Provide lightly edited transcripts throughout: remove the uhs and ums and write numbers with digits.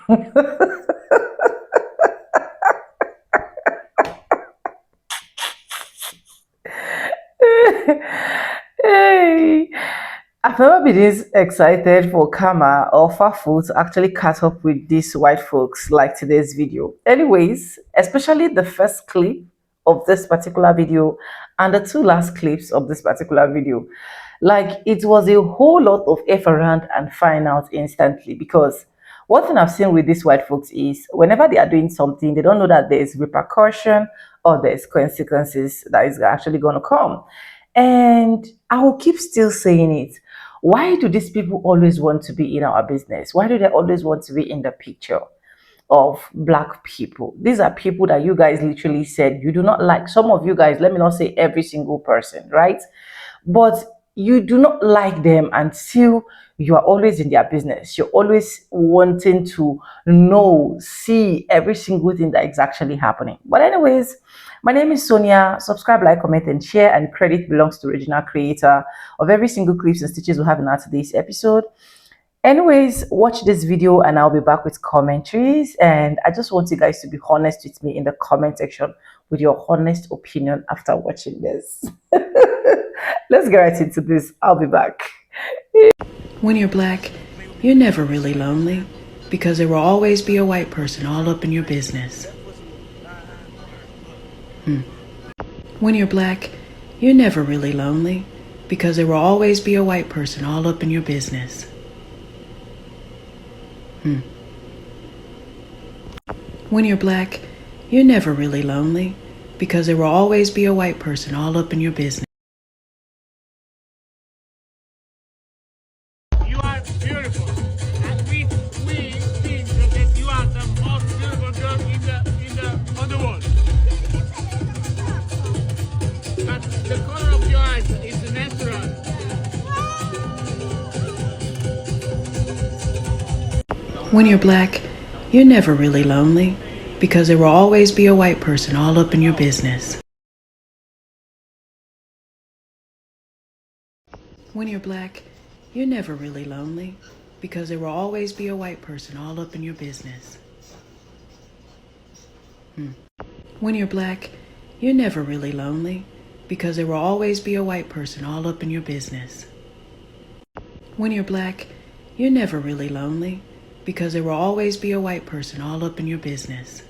Hey, I've never been this excited for Kama or Fafo to actually catch up with these white folks like today's video. Anyways, especially the first clip of this particular video and the two last clips of this particular video. Like it was a whole lot of F around and find out instantly because one thing I've seen with these white folks is whenever they are doing something, they don't know that there is repercussion or there's consequences that is actually going to come. And I will keep still saying it. Why do these people always want to be in our business? Why do they always want to be in the picture of black people? These are people that you guys literally said you do not like. Some of you guys, let me not say every single person, right? But you do not like them until you are always in their business. You're always wanting to know, see every single thing that is actually happening. But anyways, my name is Sonia. Subscribe, like, comment, and share. And credit belongs to original creator of every single clips and stitches we have in our today's episode. Anyways, watch this video and I'll be back with commentaries. And I just want you guys to be honest with me in the comment section with your honest opinion after watching this. Let's get right into this. I'll be back. When you're black, you're never really lonely because there will always be a white person all up in your business. When you're black, you're never really lonely because there will always be a white person all up in your business. When you're black, you're never really lonely because there will always be a white person all up in your business. You are beautiful, and we think that you are the most beautiful girl on the world. But the color of your eyes is natural. When you're black, you're never really lonely because there will always be a white person all up in your business. When you're black, you're never really lonely because there will always be a white person all up in your business. When you're black, you're never really lonely because there will always be a white person all up in your business. When you're black, you're never really lonely because there will always be a white person all up in your business.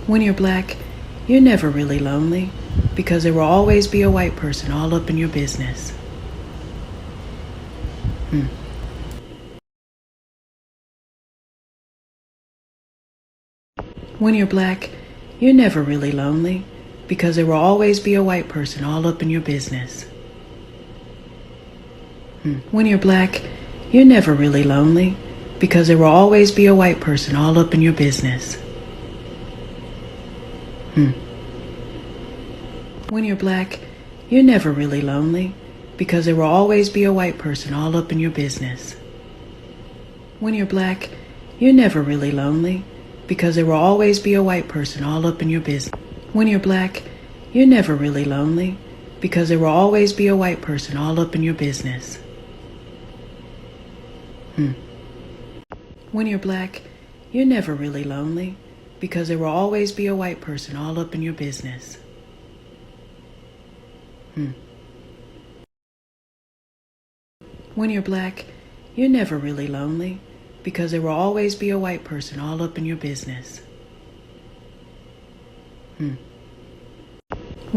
When you're black, you're never really lonely because there will always be a white person all up in your business. When you're black, you're never really lonely because there will always be a white person all up in your business. When you're black, you're never really lonely because there will always be a white person all up in your business. When you're black, you're never really lonely because there will always be a white person all up in your business. When you're black, you're never really lonely because there will always be a white person all up in your business. When you're black, you're never really lonely because there will always be a white person all up in your business. When you're black, you're never really lonely because there will always be a white person all up in your business. When you're black, you're never really lonely because there will always be a white person all up in your business.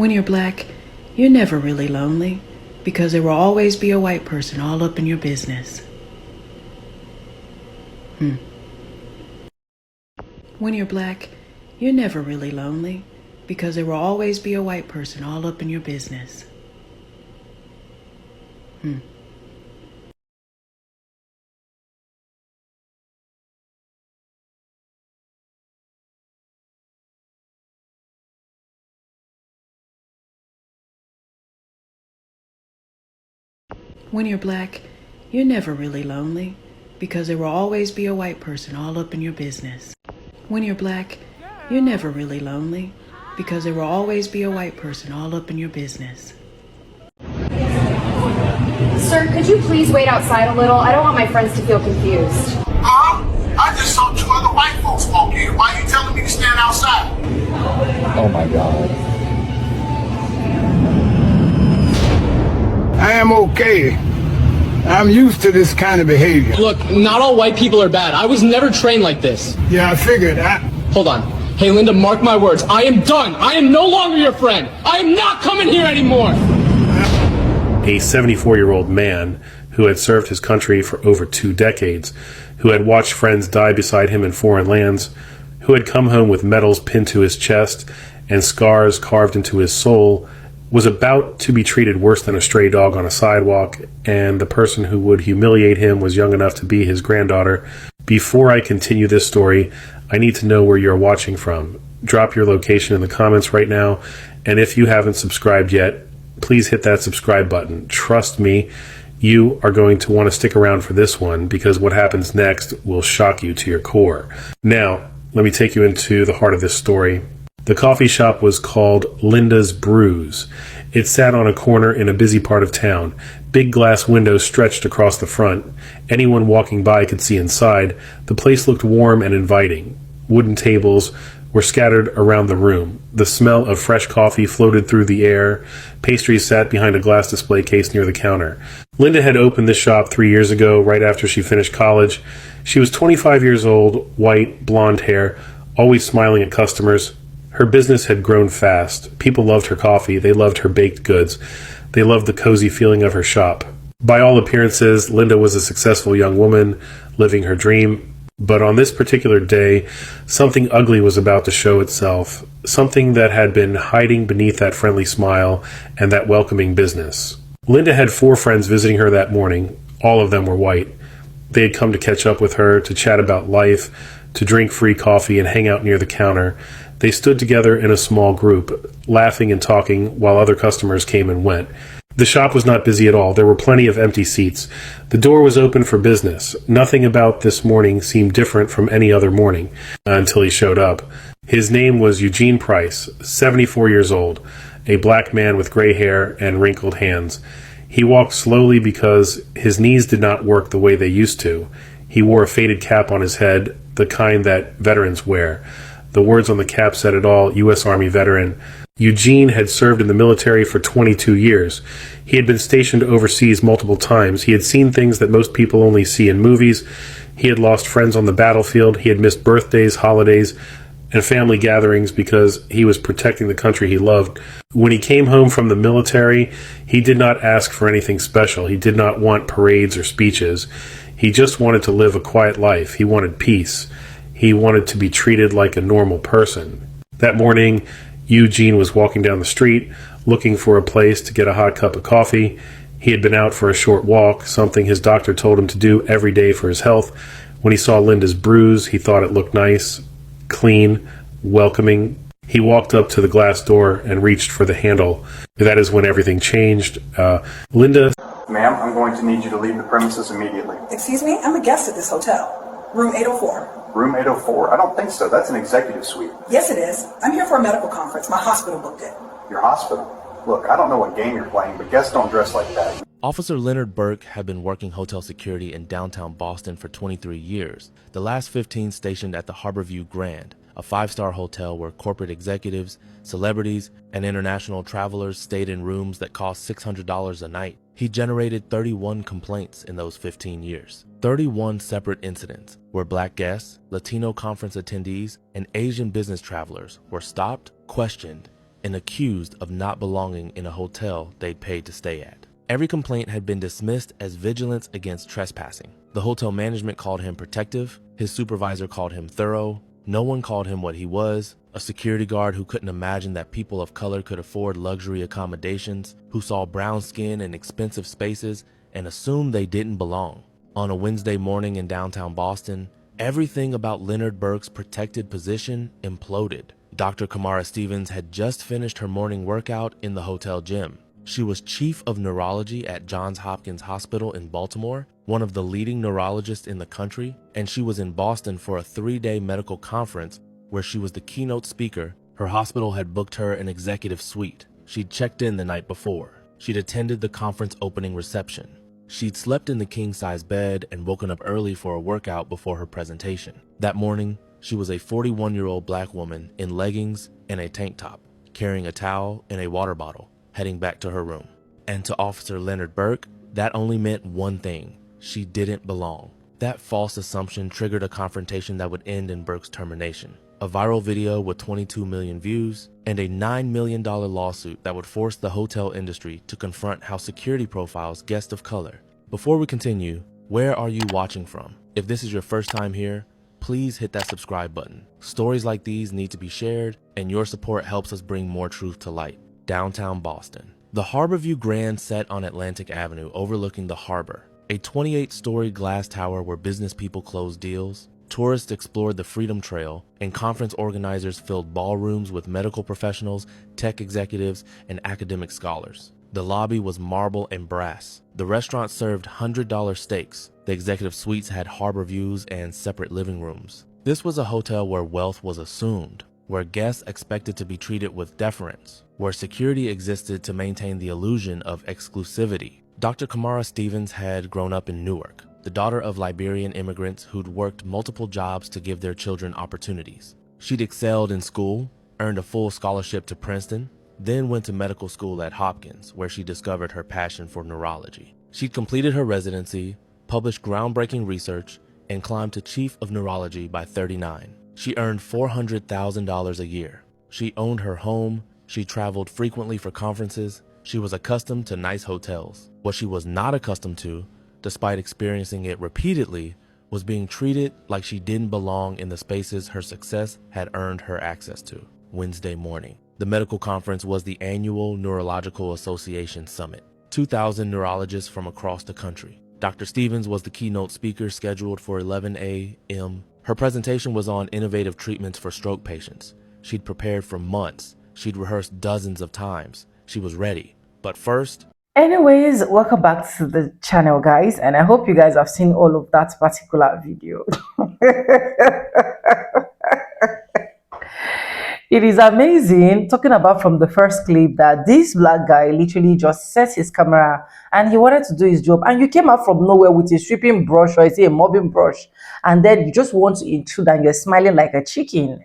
When you're black, you're never really lonely because there will always be a white person all up in your business. When you're black, you're never really lonely because there will always be a white person all up in your business. When you're black, you're never really lonely because there will always be a white person all up in your business. When you're black, you're never really lonely because there will always be a white person all up in your business. Sir, could you please wait outside a little? I don't want my friends to feel confused. Huh? I just saw two other white folks walk in. Why are you telling me to stand outside? Oh my God. I am okay. I'm used to this kind of behavior. Look, not all white people are bad. I was never trained like this. Yeah, I figured. Hold on. Hey, Linda, mark my words. I am done. I am no longer your friend. I am not coming here anymore. A 74-year-old man who had served his country for over 2 decades, who had watched friends die beside him in foreign lands, who had come home with medals pinned to his chest and scars carved into his soul, was about to be treated worse than a stray dog on a sidewalk, and the person who would humiliate him was young enough to be his granddaughter. Before I continue this story, I need to know where you're watching from. Drop your location in the comments right now, and if you haven't subscribed yet, please hit that subscribe button. Trust me, you are going to want to stick around for this one, because what happens next will shock you to your core. Now, let me take you into the heart of this story. The coffee shop was called Linda's Brews. It sat on a corner in a busy part of town. Big glass windows stretched across the front. Anyone walking by could see inside. The place looked warm and inviting. Wooden tables were scattered around the room. The smell of fresh coffee floated through the air. Pastries sat behind a glass display case near the counter. Linda had opened this shop 3 years ago, right after she finished college. She was 25 years old, white, blonde hair, always smiling at customers. Her business had grown fast. People loved her coffee. They loved her baked goods. They loved the cozy feeling of her shop. By all appearances, Linda was a successful young woman, living her dream. But on this particular day, something ugly was about to show itself. Something that had been hiding beneath that friendly smile and that welcoming business. Linda had 4 friends visiting her that morning. All of them were white. They had come to catch up with her, to chat about life, to drink free coffee and hang out near the counter. They stood together in a small group, laughing and talking while other customers came and went. The shop was not busy at all. There were plenty of empty seats. The door was open for business. Nothing about this morning seemed different from any other morning until he showed up. His name was Eugene Price, 74 years old, a black man with gray hair and wrinkled hands. He walked slowly because his knees did not work the way they used to. He wore a faded cap on his head, the kind that veterans wear. The words on the cap said it all, U.S. Army veteran. Eugene had served in the military for 22 years. He had been stationed overseas multiple times. He had seen things that most people only see in movies. He had lost friends on the battlefield. He had missed birthdays, holidays, and family gatherings because he was protecting the country he loved. When he came home from the military, he did not ask for anything special. He did not want parades or speeches. He just wanted to live a quiet life. He wanted peace. He wanted to be treated like a normal person. That morning, Eugene was walking down the street, looking for a place to get a hot cup of coffee. He had been out for a short walk, something his doctor told him to do every day for his health. When he saw Linda's Brews, he thought it looked nice, clean, welcoming. He walked up to the glass door and reached for the handle. That is when everything changed. Linda. Ma'am, I'm going to need you to leave the premises immediately. Excuse me? I'm a guest at this hotel. Room 804. Room 804? I don't think so. That's an executive suite. Yes, it is. I'm here for a medical conference. My hospital booked it. Your hospital? Look, I don't know what game you're playing, but guests don't dress like that. Officer Leonard Burke had been working hotel security in downtown Boston for 23 years, the last 15 stationed at the Harborview Grand, a 5-star hotel where corporate executives, celebrities, and international travelers stayed in rooms that cost $600 a night. He generated 31 complaints in those 15 years. 31 separate incidents where black guests, Latino conference attendees, and Asian business travelers were stopped, questioned, and accused of not belonging in a hotel they'd paid to stay at. Every complaint had been dismissed as vigilance against trespassing. The hotel management called him protective, his supervisor called him thorough, no one called him what he was, a security guard who couldn't imagine that people of color could afford luxury accommodations, who saw brown skin in expensive spaces and assumed they didn't belong. On a Wednesday morning in downtown Boston, everything about Leonard Burke's protected position imploded. Dr. Kamara Stevens had just finished her morning workout in the hotel gym. She was chief of neurology at Johns Hopkins Hospital in Baltimore, one of the leading neurologists in the country, and she was in Boston for a 3-day medical conference where she was the keynote speaker. Her hospital had booked her an executive suite. She'd checked in the night before. She'd attended the conference opening reception. She'd slept in the king-size bed and woken up early for a workout before her presentation. That morning, she was a 41-year-old black woman in leggings and a tank top, carrying a towel and a water bottle, heading back to her room. And to Officer Leonard Burke, that only meant one thing: she didn't belong. That false assumption triggered a confrontation that would end in Burke's termination. A viral video with 22 million views, and a $9 million lawsuit that would force the hotel industry to confront how security profiles guests of color. Before we continue, where are you watching from? If this is your first time here, please hit that subscribe button. Stories like these need to be shared, and your support helps us bring more truth to light. Downtown Boston. The Harborview Grand set on Atlantic Avenue overlooking the harbor, a 28-story glass tower where business people closed deals. Tourists explored the Freedom Trail, and conference organizers filled ballrooms with medical professionals, tech executives, and academic scholars. The lobby was marble and brass. The restaurant served $100 steaks. The executive suites had harbor views and separate living rooms. This was a hotel where wealth was assumed, where guests expected to be treated with deference, where security existed to maintain the illusion of exclusivity. Dr. Kamara Stevens had grown up in Newark, the daughter of Liberian immigrants who'd worked multiple jobs to give their children opportunities. She'd excelled in school, earned a full scholarship to Princeton, then went to medical school at Hopkins, where she discovered her passion for neurology. She'd completed her residency, published groundbreaking research, and climbed to chief of neurology by 39. She earned $400,000 a year. She owned her home. She traveled frequently for conferences. She was accustomed to nice hotels. What she was not accustomed to, despite experiencing it repeatedly, was being treated like she didn't belong in the spaces her success had earned her access to. Wednesday morning. The medical conference was the annual Neurological Association Summit. 2,000 neurologists from across the country. Dr. Stevens was the keynote speaker scheduled for 11 a.m. Her presentation was on innovative treatments for stroke patients. She'd prepared for months. She'd rehearsed dozens of times. She was ready. But first... Anyways, welcome back to the channel, guys, and I hope you guys have seen all of that particular video. It is amazing, talking about from the first clip, that this black guy literally just set his camera and he wanted to do his job, and you came out from nowhere with a sweeping brush, or is it a mopping brush, and then you just want to intrude and you're smiling like a chicken.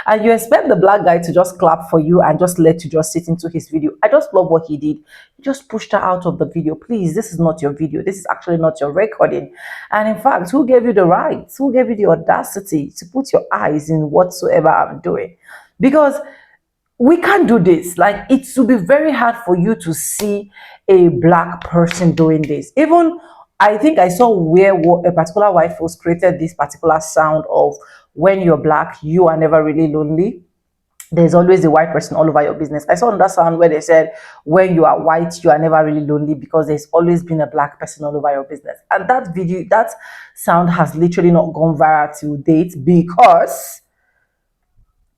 And you expect the black guy to just clap for you and just let you just sit into his video. I just love what he did. He just pushed her out of the video. Please, this is not your video. This is actually not your recording. And in fact, who gave you the rights? Who gave you the audacity to put your eyes in whatsoever I'm doing? Because we can't do this. Like, it would be very hard for you to see a black person doing this. Even I think I saw where a particular white folks created this particular sound of, when you're black, you are never really lonely. There's always a white person all over your business. I saw another sound where they said, when you are white, you are never really lonely because there's always been a black person all over your business. And that video, that sound has literally not gone viral to date because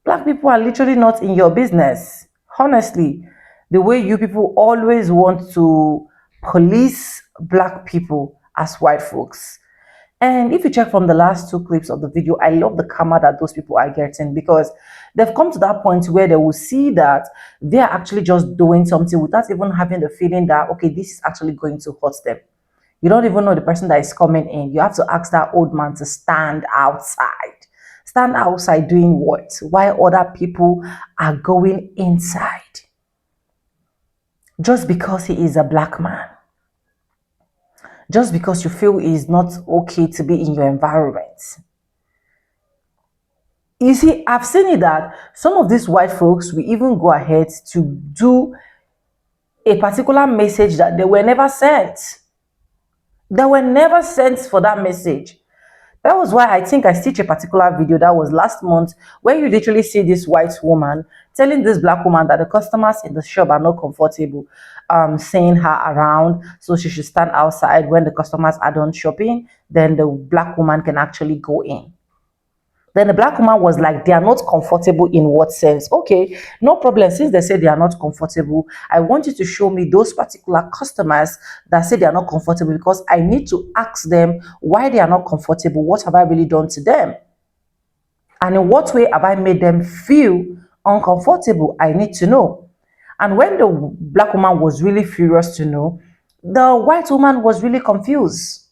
black people are literally not in your business. Honestly, the way you people always want to police black people as white folks. And if you check from the last two clips of the video, I love the karma that those people are getting, because they've come to that point where they will see that they're actually just doing something without even having the feeling that, okay, this is actually going to hurt them. You don't even know the person that is coming in. You have to ask that old man to stand outside. Stand outside doing what? While other people are going inside. Just because he is a black man. Just because you feel it's not okay to be in your environment. You see, I've seen it that some of these white folks will even go ahead to do a particular message that they were never sent. They were never sent for that message. That was why I think I stitched a particular video that was last month, where you literally see this white woman telling this black woman that the customers in the shop are not comfortable seeing her around, so she should stand outside. When the customers are done shopping, then the black woman can actually go in. Then the black woman was like, they are not comfortable in what sense? Okay, no problem. Since they say they are not comfortable, I want you to show me those particular customers that say they are not comfortable, because I need to ask them why they are not comfortable. What have I really done to them? And in what way have I made them feel uncomfortable? I need to know. And when the black woman was really furious to know, the white woman was really confused.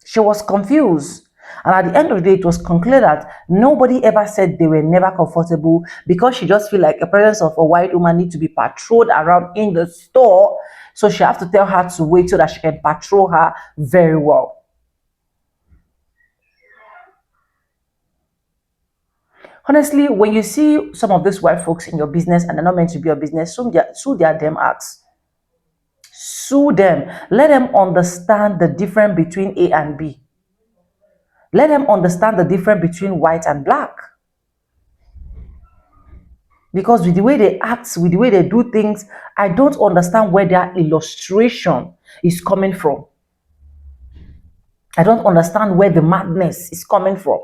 She was confused. And at the end of the day, it was concluded that nobody ever said they were never comfortable, because she just feel like a presence of a white woman need to be patrolled around in the store. So she have to tell her to wait so that she can patrol her very well. Honestly, when you see some of these white folks in your business and they're not meant to be your business, sue their damn acts. Sue them. Let them understand the difference between A and B. Let them understand the difference between white and black. Because with the way they act, with the way they do things, I don't understand where their illustration is coming from. I don't understand where the madness is coming from.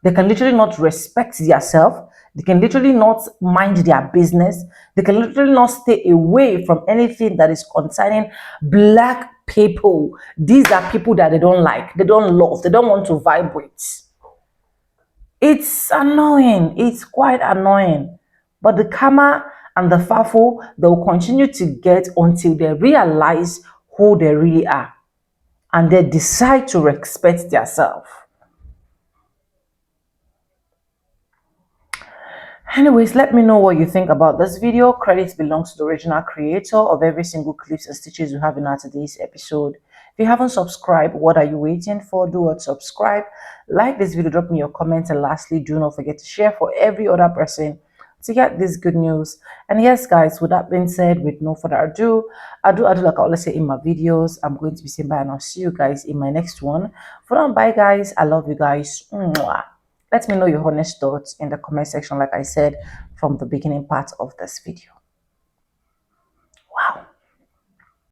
They can literally not respect themselves. They can literally not mind their business. They can literally not stay away from anything that is concerning black people. These are people that they don't like, they don't love, they don't want to vibe with. It's annoying. It's quite annoying. But the karma and the Fafo, they'll continue to get until they realize who they really are. And they decide to respect themselves. Anyways, let me know what you think about this video. Credit belongs to the original creator of every single clips and stitches we have in our today's episode. If you haven't subscribed, what are you waiting for? Do what, subscribe, like this video, drop me your comments, and lastly, do not forget to share for every other person to get this good news. And yes, guys, with that being said, with no further ado, I do like I always say in my videos, I'm going to be saying bye, and I'll see you guys in my next one. For now, bye guys. I love you guys. Mwah. Let me know your honest thoughts in the comment section, like I said from the beginning part of this video.